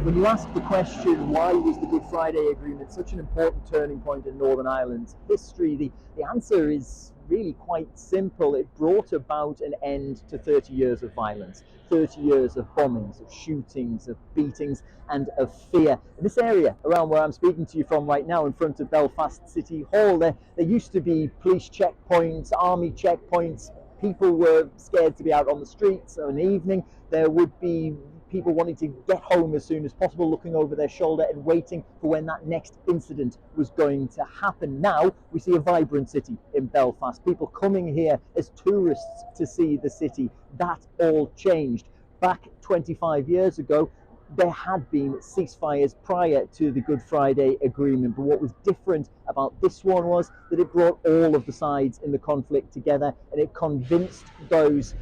When you ask the question, why was the Good Friday Agreement such an important turning point in Northern Ireland's history, the answer is really quite simple. It brought about an end to 30 years of violence, 30 years of bombings, of shootings, of beatings, and of fear. In this area around where I'm speaking to you from right now, in front of Belfast City Hall, there used to be police checkpoints, army checkpoints. People were scared to be out on the streets of an evening. There would be people wanting to get home as soon as possible, looking over their shoulder and waiting for when that next incident was going to happen. Now we see a vibrant city in Belfast, people coming here as tourists to see the city. That all changed. Back 25 years ago, there had been ceasefires prior to the Good Friday Agreement, but what was different about this one was that it brought all of the sides in the conflict together, and it convinced those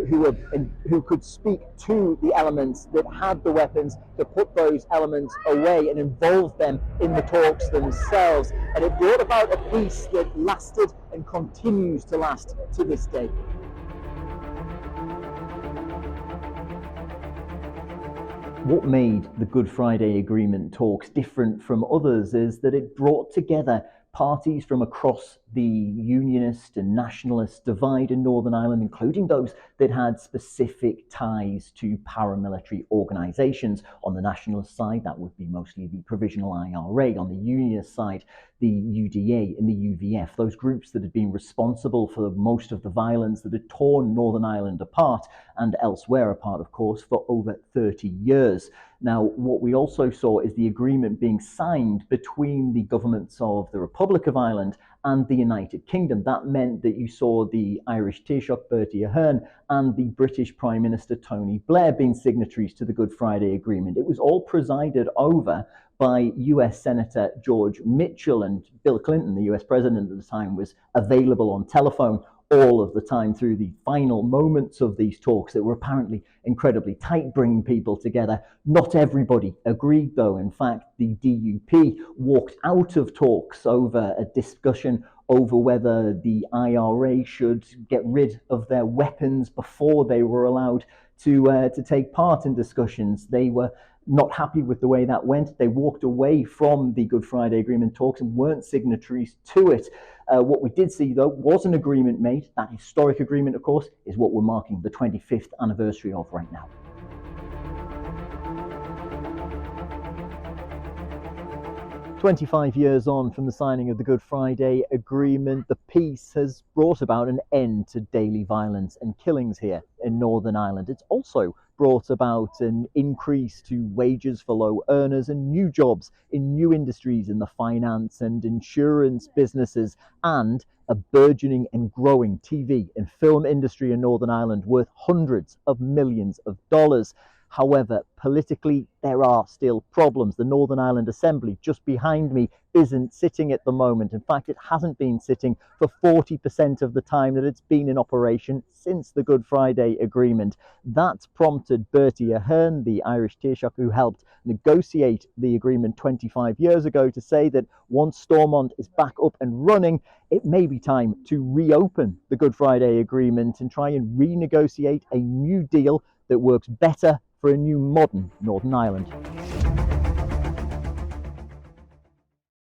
who could speak to the elements that had the weapons to put those elements away and involve them in the talks themselves. And it brought about a peace that lasted and continues to last to this day. What made the Good Friday Agreement talks different from others is that it brought together parties from across the unionist and nationalist divide in Northern Ireland, including those that had specific ties to paramilitary organisations. On the nationalist side, that would be mostly the Provisional IRA. On the unionist side, the UDA and the UVF, those groups that had been responsible for most of the violence that had torn Northern Ireland apart and elsewhere apart, of course, for over 30 years. Now, what we also saw is the agreement being signed between the governments of the Republic of Ireland and the United Kingdom. That meant that you saw the Irish Taoiseach Bertie Ahern and the British Prime Minister Tony Blair being signatories to the Good Friday Agreement. It was all presided over by US Senator George Mitchell, and Bill Clinton, the US President at the time, was available on telephone all of the time through the final moments of these talks that were apparently incredibly tight, bringing people together. Not everybody agreed, though. In fact, the DUP walked out of talks over a discussion over whether the IRA should get rid of their weapons before they were allowed to take part in discussions. They were not happy with the way that went. They walked away from the Good Friday Agreement talks and weren't signatories to it. What we did see, though, was an agreement made. That historic agreement, of course, is what we're marking the 25th anniversary of right now. "25 years on from the signing of the Good Friday Agreement, the peace has brought about an end to daily violence and killings here in Northern Ireland. It's also brought about an increase to wages for low earners and new jobs in new industries in the finance and insurance businesses, and a burgeoning and growing TV and film industry in Northern Ireland worth hundreds of millions of dollars. However, politically, there are still problems. The Northern Ireland Assembly, just behind me, isn't sitting at the moment. In fact, it hasn't been sitting for 40% of the time that it's been in operation since the Good Friday Agreement. That's prompted Bertie Ahern, the Irish Taoiseach who helped negotiate the agreement 25 years ago, to say that once Stormont is back up and running, it may be time to reopen the Good Friday Agreement and try and renegotiate a new deal that works better for a new modern Northern Ireland.